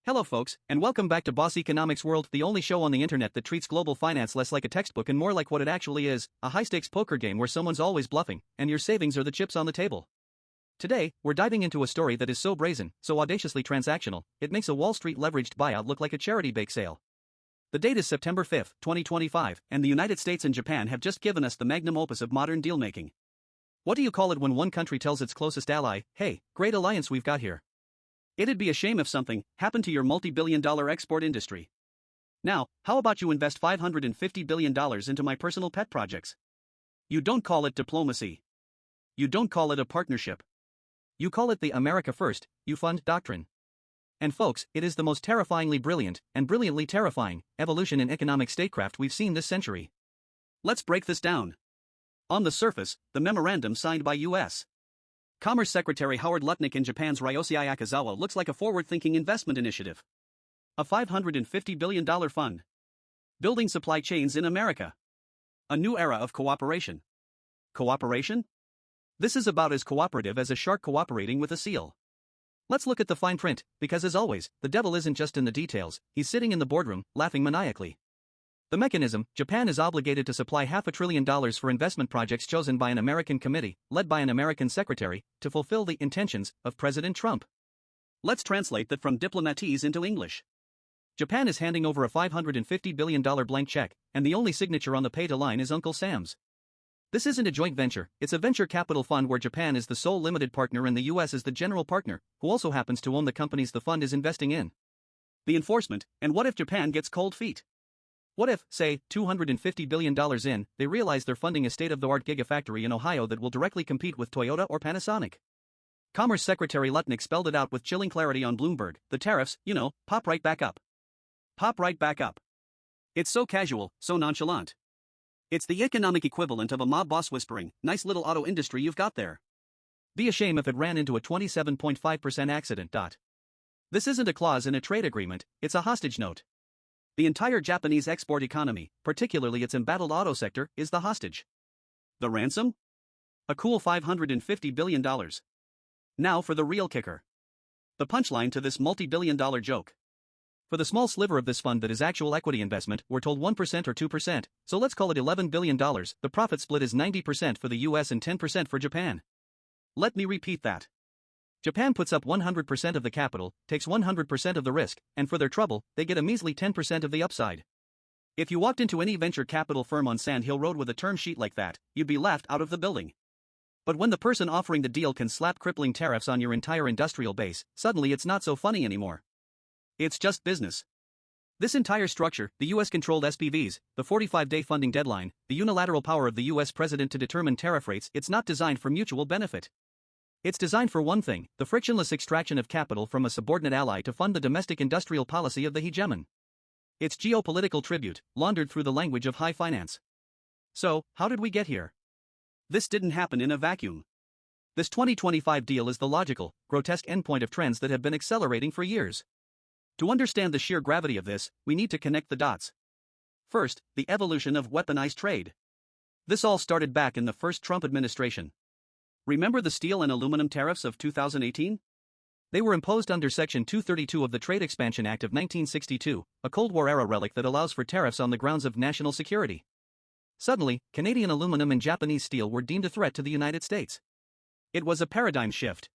Hello folks, and welcome back to Boss Economics World, the only show on the internet that treats global finance less like a textbook and more like what it actually is, a high-stakes poker game where someone's always bluffing, and your savings are the chips on the table. Today, we're diving into a story that is so brazen, so audaciously transactional, it makes a Wall Street leveraged buyout look like a charity bake sale. The date is September 5, 2025, and the United States and Japan have just given us the magnum opus of modern deal-making. What do you call it when one country tells its closest ally, hey, great alliance we've got here? It'd be a shame if something happened to your multi-billion-dollar export industry. Now, how about you invest $550 billion into my personal pet projects? You don't call it diplomacy. You don't call it a partnership. You call it the America First, you fund doctrine. And folks, it is the most terrifyingly brilliant, and brilliantly terrifying, evolution in economic statecraft we've seen this century. Let's break this down. On the surface, the memorandum signed by U.S. Commerce Secretary Howard Lutnick and Japan's Ryosuke Akazawa looks like a forward-thinking investment initiative. A $550 billion fund. Building supply chains in America. A new era of cooperation. Cooperation? This is about as cooperative as a shark cooperating with a seal. Let's look at the fine print, because as always, the devil isn't just in the details, he's sitting in the boardroom, laughing maniacally. The mechanism: Japan is obligated to supply $500 billion for investment projects chosen by an American committee, led by an American secretary, to fulfill the intentions of President Trump. Let's translate that from diplomatese into English. Japan is handing over a $550 billion blank check, and the only signature on the pay-to line is Uncle Sam's. This isn't a joint venture, it's a venture capital fund where Japan is the sole limited partner and the US is the general partner, who also happens to own the companies the fund is investing in. The enforcement: and what if Japan gets cold feet? What if, say, $250 billion in, they realize they're funding a state-of-the-art gigafactory in Ohio that will directly compete with Toyota or Panasonic? Commerce Secretary Lutnick spelled it out with chilling clarity on Bloomberg: the tariffs, pop right back up. Pop right back up. It's so casual, so nonchalant. It's the economic equivalent of a mob boss whispering, nice little auto industry you've got there. Be a shame if it ran into a 27.5% accident. This isn't a clause in a trade agreement, it's a hostage note. The entire Japanese export economy, particularly its embattled auto sector, is the hostage. The ransom? A cool $550 billion. Now for the real kicker. The punchline to this multi-billion-dollar joke. For the small sliver of this fund that is actual equity investment, we're told 1% or 2%, so let's call it $11 billion, the profit split is 90% for the US and 10% for Japan. Let me repeat that. Japan puts up 100% of the capital, takes 100% of the risk, and for their trouble, they get a measly 10% of the upside. If you walked into any venture capital firm on Sand Hill Road with a term sheet like that, you'd be laughed out of the building. But when the person offering the deal can slap crippling tariffs on your entire industrial base, suddenly it's not so funny anymore. It's just business. This entire structure, the US-controlled SPVs, the 45-day funding deadline, the unilateral power of the US president to determine tariff rates, it's not designed for mutual benefit. It's designed for one thing: the frictionless extraction of capital from a subordinate ally to fund the domestic industrial policy of the hegemon. It's geopolitical tribute, laundered through the language of high finance. So, how did we get here? This didn't happen in a vacuum. This 2025 deal is the logical, grotesque endpoint of trends that have been accelerating for years. To understand the sheer gravity of this, we need to connect the dots. First, the evolution of weaponized trade. This all started back in the first Trump administration. Remember the steel and aluminum tariffs of 2018? They were imposed under Section 232 of the Trade Expansion Act of 1962, a Cold War-era relic that allows for tariffs on the grounds of national security. Suddenly, Canadian aluminum and Japanese steel were deemed a threat to the United States. It was a paradigm shift.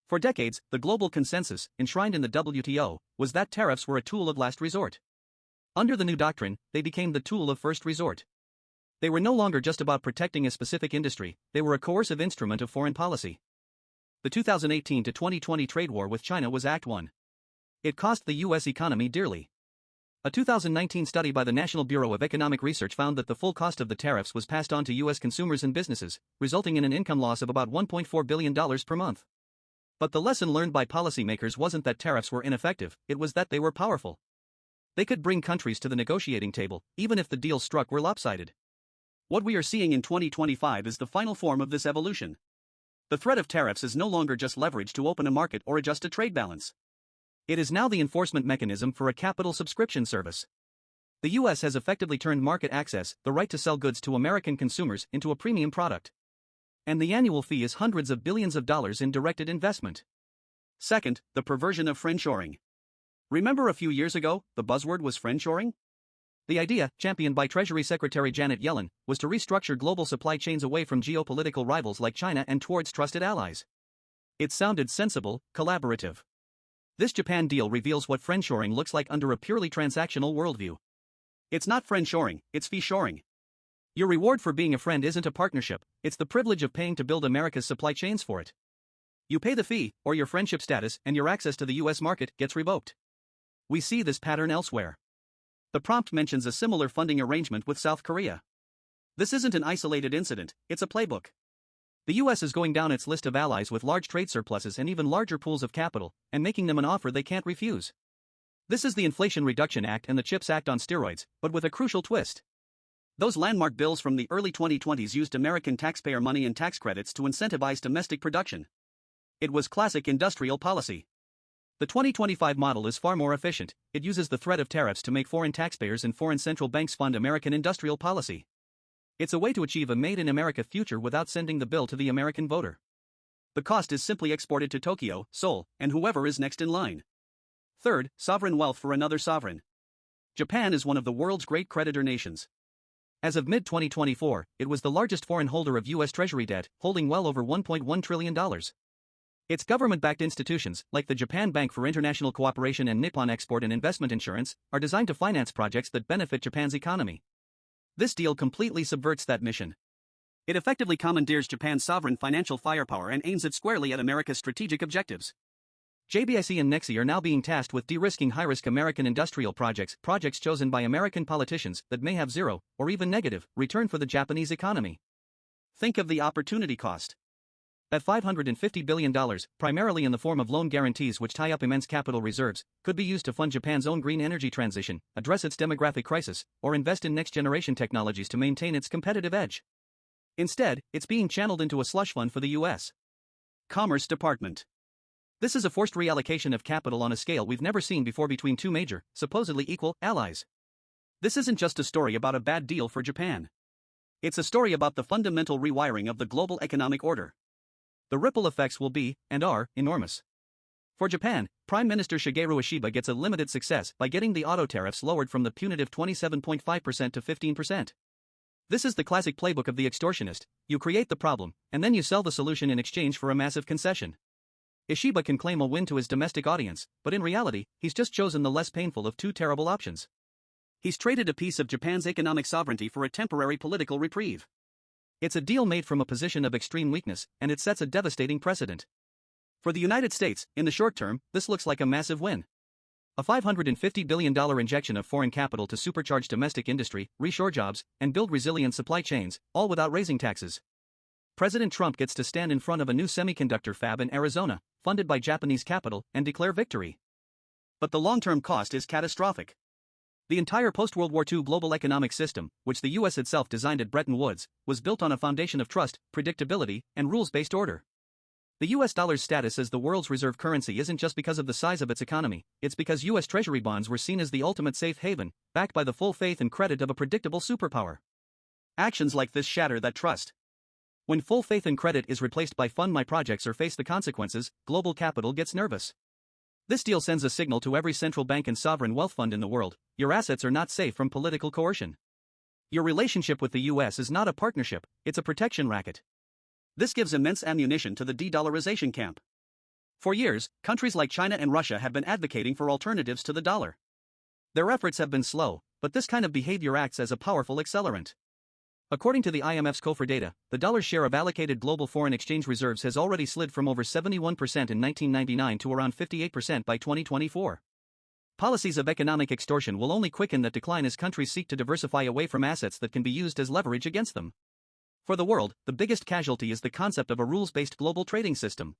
For decades, the global consensus, enshrined in the WTO, was that tariffs were a tool of last resort. Under the new doctrine, they became the tool of first resort. They were no longer just about protecting a specific industry, they were a coercive instrument of foreign policy. The 2018 to 2020 trade war with China was Act 1. It cost the US economy dearly. A 2019 study by the National Bureau of Economic Research found that the full cost of the tariffs was passed on to US consumers and businesses, resulting in an income loss of about $1.4 billion per month. But the lesson learned by policymakers wasn't that tariffs were ineffective, it was that they were powerful. They could bring countries to the negotiating table, even if the deals struck were lopsided. What we are seeing in 2025 is the final form of this evolution. The threat of tariffs is no longer just leverage to open a market or adjust a trade balance. It is now the enforcement mechanism for a capital subscription service. The US has effectively turned market access, the right to sell goods to American consumers, into a premium product. And the annual fee is hundreds of billions of dollars in directed investment. Second, the perversion of friendshoring. Remember a few years ago, the buzzword was friendshoring? The idea, championed by Treasury Secretary Janet Yellen, was to restructure global supply chains away from geopolitical rivals like China and towards trusted allies. It sounded sensible, collaborative. This Japan deal reveals what friendshoring looks like under a purely transactional worldview. It's not friendshoring, it's fee-shoring. Your reward for being a friend isn't a partnership, it's the privilege of paying to build America's supply chains for it. You pay the fee, or your friendship status and your access to the US market gets revoked. We see this pattern elsewhere. The prompt mentions a similar funding arrangement with South Korea. This isn't an isolated incident, it's a playbook. The US is going down its list of allies with large trade surpluses and even larger pools of capital, and making them an offer they can't refuse. This is the Inflation Reduction Act and the CHIPS Act on steroids, but with a crucial twist. Those landmark bills from the early 2020s used American taxpayer money and tax credits to incentivize domestic production. It was classic industrial policy. The 2025 model is far more efficient. It uses the threat of tariffs to make foreign taxpayers and foreign central banks fund American industrial policy. It's a way to achieve a made-in-America future without sending the bill to the American voter. The cost is simply exported to Tokyo, Seoul, and whoever is next in line. Third, sovereign wealth for another sovereign. Japan is one of the world's great creditor nations. As of mid-2024, it was the largest foreign holder of U.S. Treasury debt, holding well over $1.1 trillion. Its government-backed institutions, like the Japan Bank for International Cooperation and Nippon Export and Investment Insurance, are designed to finance projects that benefit Japan's economy. This deal completely subverts that mission. It effectively commandeers Japan's sovereign financial firepower and aims it squarely at America's strategic objectives. JBIC and NEXI are now being tasked with de-risking high-risk American industrial projects chosen by American politicians that may have zero, or even negative, return for the Japanese economy. Think of the opportunity cost. That $550 billion, primarily in the form of loan guarantees which tie up immense capital reserves, could be used to fund Japan's own green energy transition, address its demographic crisis, or invest in next-generation technologies to maintain its competitive edge. Instead, it's being channeled into a slush fund for the U.S. Commerce Department. This is a forced reallocation of capital on a scale we've never seen before between two major, supposedly equal, allies. This isn't just a story about a bad deal for Japan. It's a story about the fundamental rewiring of the global economic order. The ripple effects will be, and are, enormous. For Japan, Prime Minister Shigeru Ishiba gets a limited success by getting the auto tariffs lowered from the punitive 27.5% to 15%. This is the classic playbook of the extortionist: you create the problem, and then you sell the solution in exchange for a massive concession. Ishiba can claim a win to his domestic audience, but in reality, he's just chosen the less painful of two terrible options. He's traded a piece of Japan's economic sovereignty for a temporary political reprieve. It's a deal made from a position of extreme weakness, and it sets a devastating precedent. For the United States, in the short term, this looks like a massive win. A $550 billion injection of foreign capital to supercharge domestic industry, reshore jobs, and build resilient supply chains, all without raising taxes. President Trump gets to stand in front of a new semiconductor fab in Arizona, funded by Japanese capital, and declare victory. But the long-term cost is catastrophic. The entire post-World War II global economic system, which the US itself designed at Bretton Woods, was built on a foundation of trust, predictability, and rules-based order. The US dollar's status as the world's reserve currency isn't just because of the size of its economy, it's because US Treasury bonds were seen as the ultimate safe haven, backed by the full faith and credit of a predictable superpower. Actions like this shatter that trust. When full faith and credit is replaced by fund my projects or face the consequences, global capital gets nervous. This deal sends a signal to every central bank and sovereign wealth fund in the world: your assets are not safe from political coercion. Your relationship with the US is not a partnership, it's a protection racket. This gives immense ammunition to the de-dollarization camp. For years, countries like China and Russia have been advocating for alternatives to the dollar. Their efforts have been slow, but this kind of behavior acts as a powerful accelerant. According to the IMF's COFR data, the dollar's share of allocated global foreign exchange reserves has already slid from over 71% in 1999 to around 58% by 2024. Policies of economic extortion will only quicken that decline as countries seek to diversify away from assets that can be used as leverage against them. For the world, the biggest casualty is the concept of a rules-based global trading system.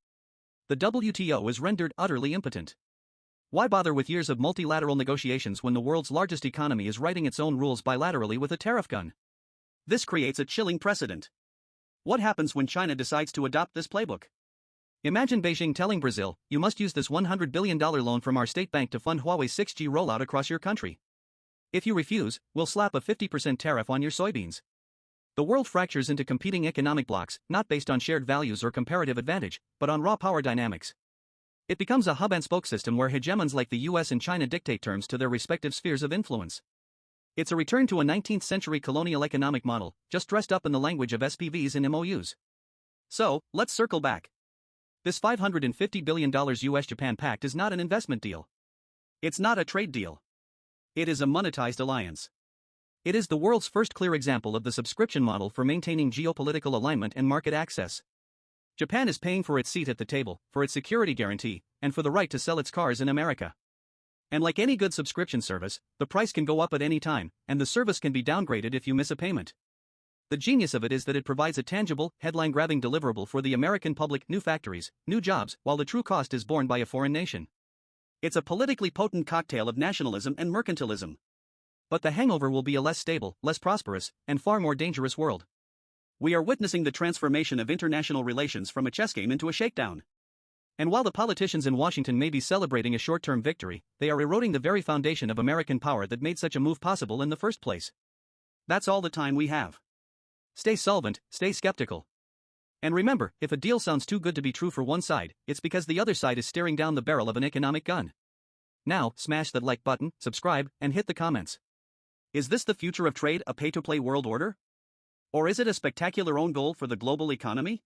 The WTO is rendered utterly impotent. Why bother with years of multilateral negotiations when the world's largest economy is writing its own rules bilaterally with a tariff gun? This creates a chilling precedent. What happens when China decides to adopt this playbook? Imagine Beijing telling Brazil, you must use this $100 billion loan from our state bank to fund Huawei's 6G rollout across your country. If you refuse, we'll slap a 50% tariff on your soybeans. The world fractures into competing economic blocs, not based on shared values or comparative advantage, but on raw power dynamics. It becomes a hub-and-spoke system where hegemons like the US and China dictate terms to their respective spheres of influence. It's a return to a 19th century colonial economic model, just dressed up in the language of SPVs and MOUs. So, let's circle back. This $550 billion US-Japan pact is not an investment deal. It's not a trade deal. It is a monetized alliance. It is the world's first clear example of the subscription model for maintaining geopolitical alignment and market access. Japan is paying for its seat at the table, for its security guarantee, and for the right to sell its cars in America. And like any good subscription service, the price can go up at any time, and the service can be downgraded if you miss a payment. The genius of it is that it provides a tangible, headline-grabbing deliverable for the American public: new factories, new jobs, while the true cost is borne by a foreign nation. It's a politically potent cocktail of nationalism and mercantilism. But the hangover will be a less stable, less prosperous, and far more dangerous world. We are witnessing the transformation of international relations from a chess game into a shakedown. And while the politicians in Washington may be celebrating a short-term victory, they are eroding the very foundation of American power that made such a move possible in the first place. That's all the time we have. Stay solvent, stay skeptical. And remember, if a deal sounds too good to be true for one side, it's because the other side is staring down the barrel of an economic gun. Now, smash that like button, subscribe, and hit the comments. Is this the future of trade, a pay-to-play world order? Or is it a spectacular own goal for the global economy?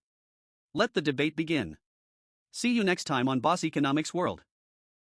Let the debate begin. See you next time on Boss Economics World.